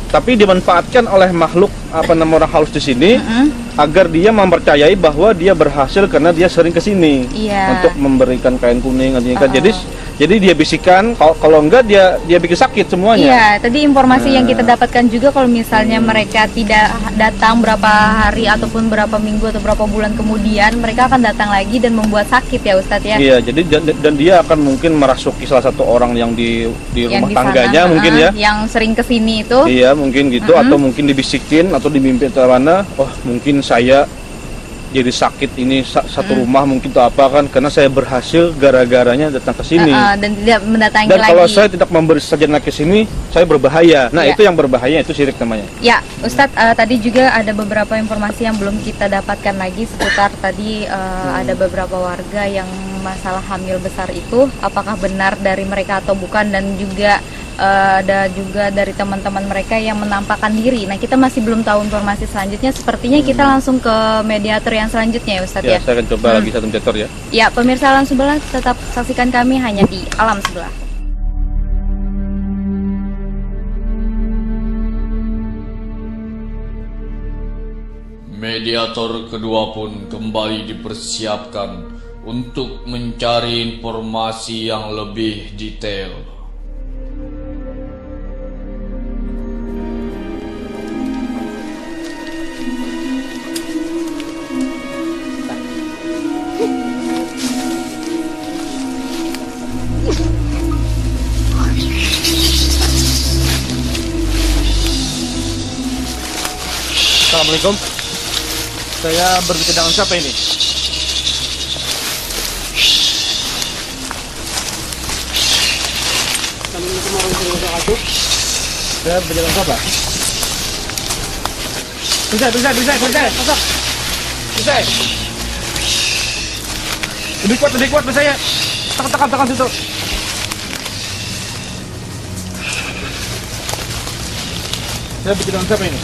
Speaker 8: Tapi dimanfaatkan oleh makhluk orang halus di sini agar dia mempercayai bahwa dia berhasil karena dia sering ke sini untuk memberikan kain kuning. Jadi dia bisikan, kalau enggak dia bikin sakit semuanya.
Speaker 3: Iya, tadi informasi yang kita dapatkan juga kalau misalnya mereka tidak datang berapa hari ataupun berapa minggu atau berapa bulan kemudian, mereka akan datang lagi dan membuat sakit ya Ustadz ya.
Speaker 8: Iya, jadi dan dia akan mungkin merasuki salah satu orang yang di rumah tangganya mungkin ya.
Speaker 3: Yang sering kesini itu.
Speaker 8: Iya, mungkin gitu, atau mungkin dibisikin atau dimimpi ke mana, mungkin saya jadi sakit ini satu rumah mungkin atau apa kan, karena saya berhasil gara-garanya datang ke sini
Speaker 3: dan tidak mendatangi
Speaker 8: dan
Speaker 3: lagi.
Speaker 8: Kalau saya tidak memberi sejenak ke sini, saya berbahaya. Nah, itu yang berbahaya, itu syirik namanya.
Speaker 3: Ya, Ustadz, tadi juga ada beberapa informasi yang belum kita dapatkan lagi seputar tadi ada beberapa warga yang masalah hamil besar itu, apakah benar dari mereka atau bukan, dan juga ada juga dari teman-teman mereka yang menampakkan diri. Nah, kita masih belum tahu informasi selanjutnya. Sepertinya kita langsung ke mediator yang selanjutnya ya Ustadz ya.
Speaker 8: Saya akan coba lagi satu mediator ya.
Speaker 3: Ya, pemirsa Alam Sebelah, tetap saksikan kami hanya di Alam Sebelah.
Speaker 2: Mediator kedua pun kembali dipersiapkan untuk mencari informasi yang lebih detail.
Speaker 5: Assalamualaikum. Saya berbicara dengan siapa ini?
Speaker 7: Assalamualaikum warahmatullahi wabarakatuh.
Speaker 5: Saya berbicara dengan siapa? Bisa. Lebih kuat saya. Tekan situ. Saya berbicara dengan siapa ini?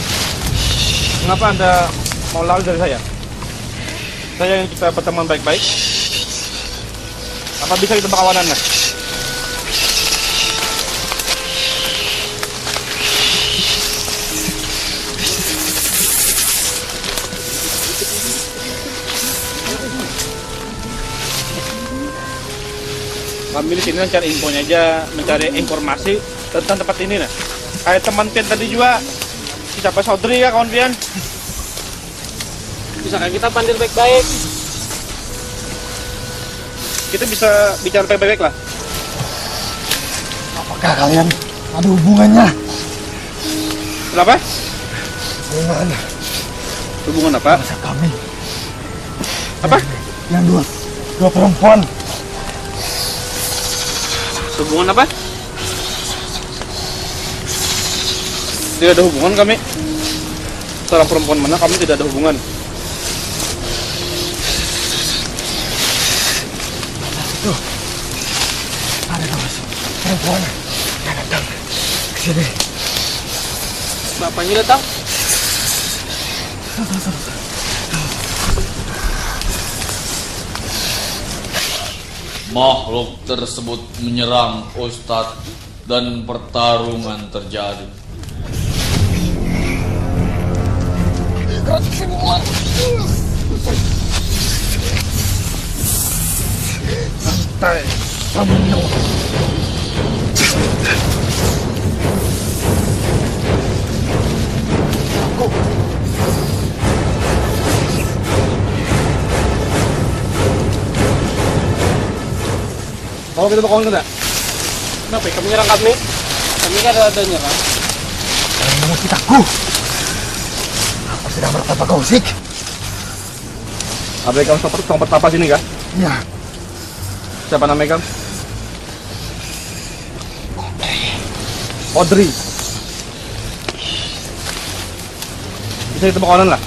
Speaker 5: Kenapa Anda mau lari dari saya? Saya ingin kita berteman baik-baik. Apa bisa kita berkawanan? Kami di sini mencari infonya aja, mencari informasi tentang tempat ini nah. Kayak teman Pian tadi juga Siapa saudari ya kawan pian?
Speaker 7: Bisakah kita pandir baik-baik?
Speaker 5: Kita bisa bicara baik-baik lah.
Speaker 6: Apakah kalian ada hubungannya?
Speaker 5: Kenapa?
Speaker 6: Dengan
Speaker 5: Hubungan apa?
Speaker 6: masa kami.
Speaker 5: Apa?
Speaker 6: Yang dua perempuan.
Speaker 5: Hubungan apa? Tidak ada hubungan kami. Seorang perempuan mana kami tidak ada hubungan.
Speaker 6: Tuh, ada dua perempuan yang datang ke sini.
Speaker 7: Bapaknya datang.
Speaker 2: Makhluk tersebut menyerang Ustadz dan pertarungan terjadi.
Speaker 6: Santai, kamu nyawa.
Speaker 5: Kalau kita kawan enggak?
Speaker 7: Kenapa kamu nyerang kami? Kami kan ada nyerang.
Speaker 6: Kalian mengusik aku. Aku sedang bertapa kausik.
Speaker 5: Ada kamu tong pertapa sini kah?
Speaker 6: Ya,
Speaker 5: Siapa namanya kamu? Audrey. Bisa kita kawanan lah.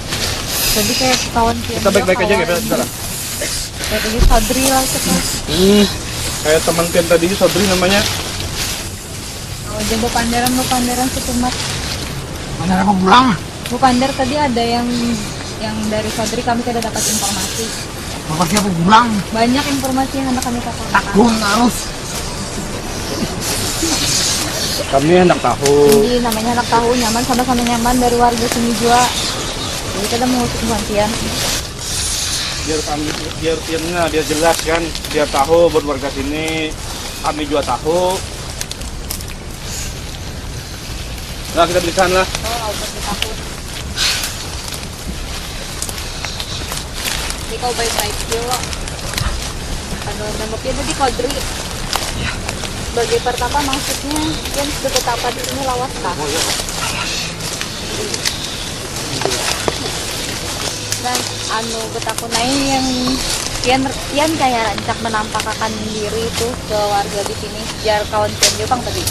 Speaker 3: Jadi kayak kawan
Speaker 5: Kita baik-baik aja ya, kita lah.
Speaker 3: Kayak tadi Sadri lah kita.
Speaker 5: Kayak teman pian tadi saudari namanya.
Speaker 3: Oh, jadi Bu Pandaran setumat.
Speaker 6: mana aku pulang?
Speaker 3: Bu Pandar tadi ada yang dari Sadri kami tidak dapat informasi.
Speaker 6: Bapak siapa pulang?
Speaker 3: Banyak informasi yang hendak kami katakan.
Speaker 6: Takun harus.
Speaker 5: Kami hendak tahu.
Speaker 3: Jadi namanya anak tahu nyaman sama-sama nyaman dari warga sini juga. Jadi kita mengusik kematian.
Speaker 5: Biar kami, biar jelas kan, biar tahu buat warga sini. Kami juga tahu. Nah kita berikan lah.
Speaker 3: Oh, pasti takut. Jadi kau baik-baik dulu. Kalau nembaknya tadi Kodri. Sebagai pertapa maksudnya yang sudah betapa di sini lawas kah? Dan anu betakunai yang kian kayak rancak menampakkan diri itu ke warga di sini biar kawan kian Jepang tadi.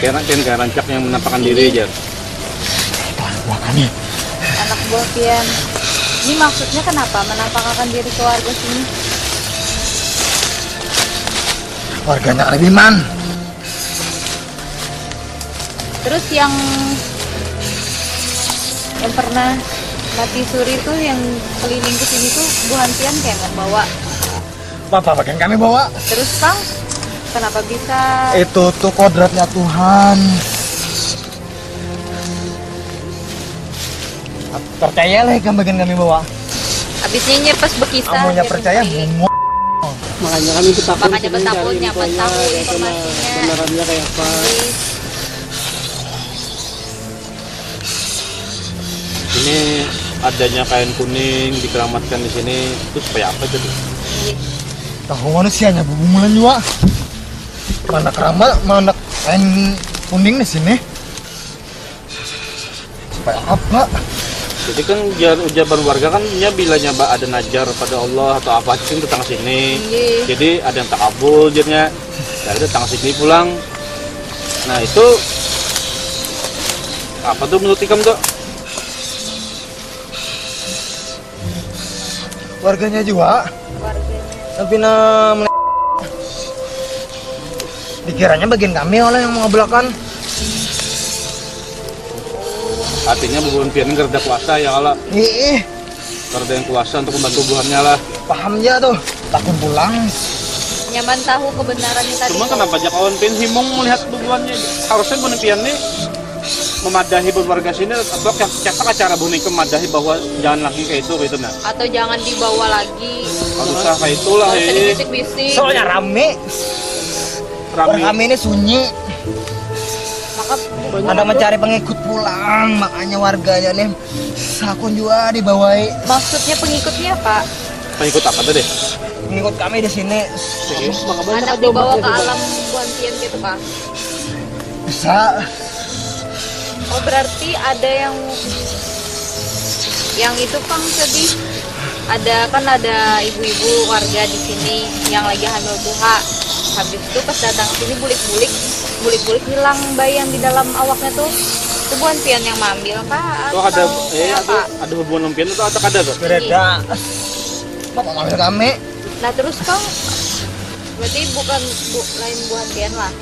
Speaker 5: Kayak rancak yang menampakkan diri aja.
Speaker 6: Makanya
Speaker 3: Anak buah kian. Ini maksudnya kenapa menampakkan diri ke warga sini?
Speaker 6: warganya Kalibiman.
Speaker 3: Terus yang pernah mati suri itu yang keliling ke sini tuh Bu Hantian kayak nggak bawa.
Speaker 6: Bapak bagian kami bawa.
Speaker 3: Terus Kang, kenapa bisa?
Speaker 6: Itu tuh kodratnya Tuhan. Percaya lah kan bagian kami bawa.
Speaker 3: Abisnya nyepes bekisah.
Speaker 6: Kamunya percaya bunga.
Speaker 7: Makanya kami bertakun.
Speaker 3: Makanya bertakun, nyaman tahu informasinya.
Speaker 7: Kebenarannya kayak apa?
Speaker 8: Ini adanya kain kuning dikeramatkan di sini itu supaya apa jadi?
Speaker 6: Tahu manusianya bulan juga. Mana keramat, mana kain kuning di sini. Supaya apa?
Speaker 8: Jadi kan ujar warga kan ya bilanya ada najar pada Allah atau apa sih tentang sini.
Speaker 3: Iya.
Speaker 8: Jadi ada yang takabul jadinya. Dari datang sini pulang. Nah itu apa tuh menurut ikam tuh?
Speaker 6: Warganya juga.
Speaker 3: Warganya.
Speaker 6: Tapi dikiranya bagian kami oleh yang mengabulkan.
Speaker 8: Artinya bubuhan pian kerja kuasa ya Allah.
Speaker 6: Ih,
Speaker 8: Kerja yang kuasa untuk membantu buhannya lah.
Speaker 6: paham ya tuh. Takut pulang.
Speaker 3: Nyaman tahu kebenarannya tadi.
Speaker 8: Cuma kenapa aja kawan pian himong melihat bubuhannya? Harusnya bubuhan pian nih memadahi warga sini atau siapa cara bumi memadahi bahwa jangan lagi kayak itu gitu nah.
Speaker 3: Atau jangan dibawa lagi.
Speaker 8: Kalau usah kayak itulah
Speaker 3: Nggak usah dibisik-bisik.
Speaker 9: Soalnya rame. Orang kami ini sunyi.
Speaker 3: Maka
Speaker 9: Ada mencari pengikut pulang, makanya warganya nih sakun juga dibawai.
Speaker 3: maksudnya pengikutnya Pak,
Speaker 8: Pengikut apa tadi?
Speaker 9: Pengikut kami di sini
Speaker 3: anak dibawa ke alam Buantian gitu Pak.
Speaker 9: bisa.
Speaker 3: Oh berarti ada yang itu Kang tadi ada ibu-ibu warga di sini yang lagi hamil tuha. Habis itu pas datang ke sini bulik-bulik hilang bayi yang di dalam awaknya tuh. Itu Buantian yang mengambil Kak?
Speaker 8: Oh ada
Speaker 3: apa?
Speaker 8: ada hubungan lempian atau ada tuh?
Speaker 9: Beda. Bapak ngambil kami.
Speaker 3: Nah terus Kang berarti bukan lain Buantian lah.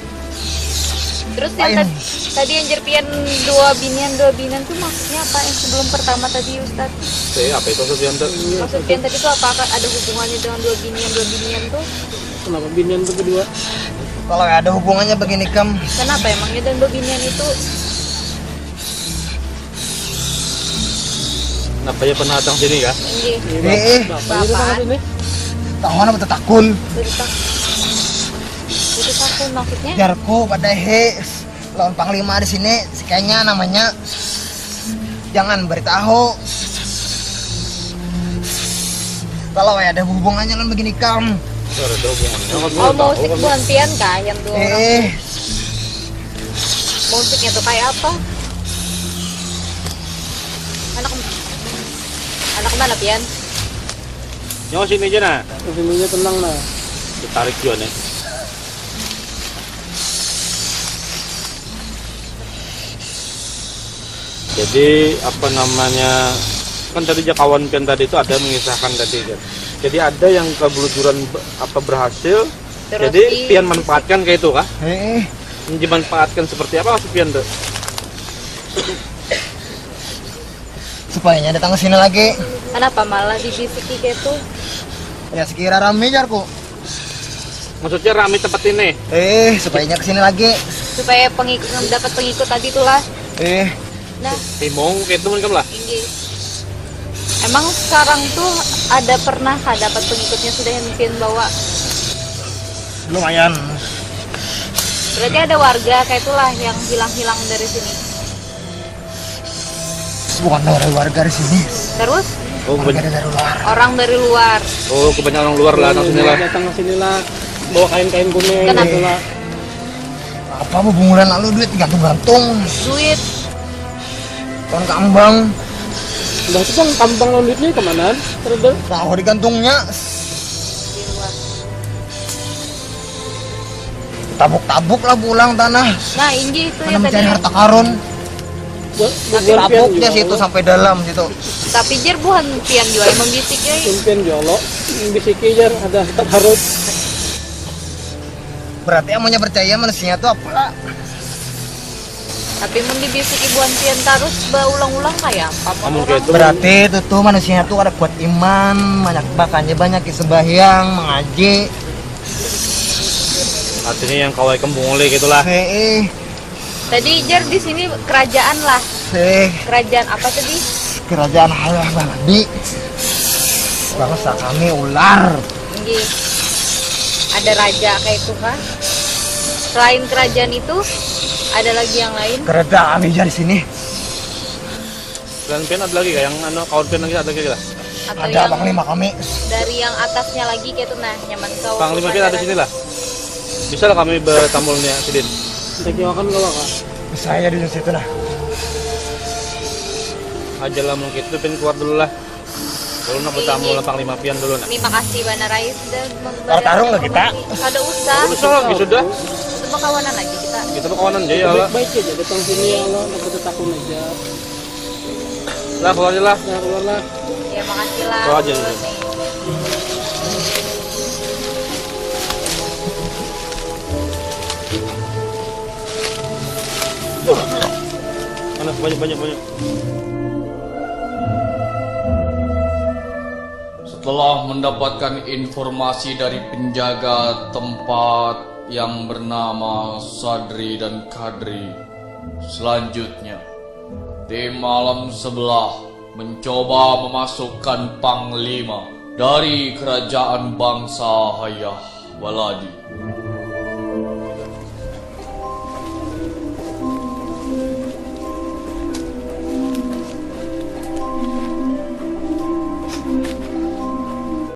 Speaker 3: Terus yang
Speaker 9: Lain.
Speaker 3: tadi yang jerpian dua binian tuh maksudnya apa yang sebelum pertama tadi Ustadz?
Speaker 8: Apa itu sepian tuh?
Speaker 3: Maksud pian tadi tuh apakah ada hubungannya dengan dua binian tuh?
Speaker 7: Kenapa binian tuh kedua?
Speaker 9: Kalau ada hubungannya begini kam,
Speaker 3: Kenapa emangnya dan dua binian itu?
Speaker 8: Kenapa ya pernah datang sini ya?
Speaker 3: Ini
Speaker 7: Bapak ini
Speaker 9: tahu mana betul takun.
Speaker 3: Itu takut maksudnya?
Speaker 9: Jarku pada lawan panglima di sini, kayaknya namanya jangan beritahu. Kalau ada hubungannya kan begini kam.
Speaker 8: Ada hubungannya.
Speaker 3: Oh musik Buantian kah yang dua orang? Musiknya tuh kayak apa? Anak mana pian?
Speaker 8: Nyawa sini aja nah.
Speaker 7: sininya tenang lah.
Speaker 8: Ditarik juga nih. Jadi apa namanya kan tadi kawan pian tadi itu ada mengisahkan tadi kan. Jadi ada yang kebelujuran berhasil.
Speaker 3: Terus
Speaker 8: Jadi pian manfaatkan kayak itu kah? Dimanfaatkan seperti apa maksud pian tuh?
Speaker 9: Supaya datang ke sini lagi.
Speaker 3: Kenapa malah dibisiki gitu?
Speaker 9: Ya sekira rame jarku.
Speaker 8: Maksudnya rame tempat ini.
Speaker 9: Supaya ke sini lagi.
Speaker 3: Supaya dapat pengikut tadi tuh lah. Nah,
Speaker 8: Timong kayak itu mungkin lah.
Speaker 3: ini. Emang sekarang tuh pernah dapat pengikutnya sudah yang pian bawa?
Speaker 9: Lumayan.
Speaker 3: Berarti ada warga kayak itulah yang hilang-hilang dari sini.
Speaker 9: Bukan dari warga di sini.
Speaker 3: Terus
Speaker 8: Oh,
Speaker 9: Warga dari luar.
Speaker 3: orang dari luar.
Speaker 8: kebanyakan orang luar lah, datang sini lah.
Speaker 7: Datang ke sini lah. Bawa kain-kain kuning
Speaker 3: Kenapa?
Speaker 7: gitu lah.
Speaker 9: Apa bulan lalu duit gantung-gantung.
Speaker 3: Duit.
Speaker 9: Tahun kambang.
Speaker 7: Udah itu kan tampang duitnya kemana? Terus
Speaker 9: Tahu di kantungnya.
Speaker 3: Di luar.
Speaker 9: Tabuk-tabuk lah pulang tanah.
Speaker 3: Nah, ini itu
Speaker 9: Mana
Speaker 3: ya
Speaker 9: mencari
Speaker 3: tadi.
Speaker 9: harta karun. Tabuk dia
Speaker 7: ya
Speaker 9: situ sampai dalam situ.
Speaker 3: Tapi jer bukan pian juga yang membisik ya.
Speaker 7: Pimpin jolo. Bisiki jar ada tetap harus.
Speaker 9: Berarti amanya percaya manusia itu apa?
Speaker 3: Tapi mau dibisiki buan pian terus berulang-ulang kayak apa?
Speaker 8: Kamu kayak itu.
Speaker 9: Berarti itu tuh manusia tuh ada kuat iman, banyak sembahyang, mengaji.
Speaker 8: Artinya yang kawai kembung oleh gitulah.
Speaker 3: Tadi jer di sini kerajaan lah. Kerajaan apa tadi?
Speaker 9: Kerajaan Allah Bangdi. Bangsa kami ular.
Speaker 3: Ini ada raja kayak itu kan? Selain kerajaan itu ada lagi yang lain?
Speaker 9: Kereta kami di sini.
Speaker 8: Dan pian ada lagi kayak yang kawan pian lagi ada lagi lah.
Speaker 3: Atau
Speaker 9: Ada
Speaker 3: yang
Speaker 9: panglima kami.
Speaker 3: dari yang atasnya lagi kayak itu nah nyaman kau.
Speaker 8: Panglima pian ada sini lah. Bisa lah kami bertamunya Sidin.
Speaker 7: Kita makan gak Pak?
Speaker 9: Saya di situ nah.
Speaker 8: Aja lah mungkin itu pian keluar dulu lah. Dulu nak bertamu lah Panglima pian dulu nak.
Speaker 3: Terima kasih Bana Rais sudah
Speaker 9: Tarung nggak kita?
Speaker 3: Ada usah.
Speaker 8: Bisa lagi sudah.
Speaker 3: Cuma kawanan aja kita.
Speaker 8: Kita kawanan aja ya lah.
Speaker 7: Baik aja datang sini ya Allah. Kita takut aja.
Speaker 8: Lah keluar aja lah.
Speaker 7: Nah keluar lah.
Speaker 3: Ya makasih lah.
Speaker 8: Keluar aja dulu. Mana banyak.
Speaker 2: Setelah mendapatkan informasi dari penjaga tempat yang bernama Sadri dan Kadri, selanjutnya tim alam sebelah mencoba memasukkan panglima dari kerajaan bangsa Hayah Baladi